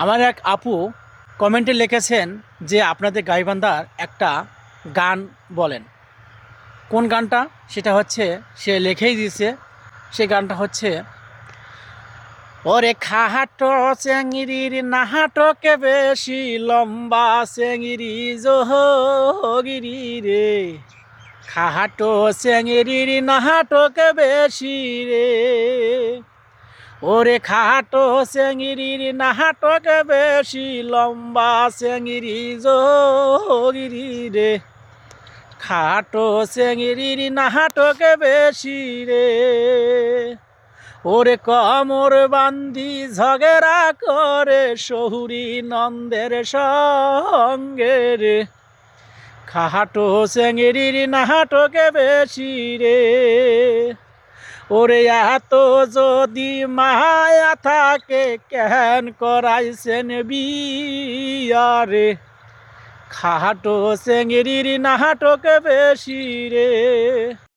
আমার এক আপু কমেন্টে লিখেছেন যে আপনাদের গাইবান্ধার একটা গান বলেন। কোন গানটা সেটা হচ্ছে, সে লিখেই দিয়েছে। সেই গানটা হচ্ছে, ওরে খাহাটো চেংড়ির নাহাটোকে বেশি লম্বা চেংড়ি জোহগিরি রে, খাহাটো চেংড়ির নাহাটোকে বেশি রে, ওরে খাটো চেংড়ির নাহাটোকে বেশি লম্বা চেংড়ি জোহগিরি রে, খাটো চেংড়ির নাহাটোকে বেশি রে, ওরে কমর বান্দি ঝগড়া করে শহুরি নন্দের সঙ্গে রে, খাটো চেংড়ির নাহাটোকে বেশি রে, ওরে এত যদি মায়া থাকে কেন করাইছেন বিয়া রে, খাটো চেংড়ির নাহাটোকে বেশি রে।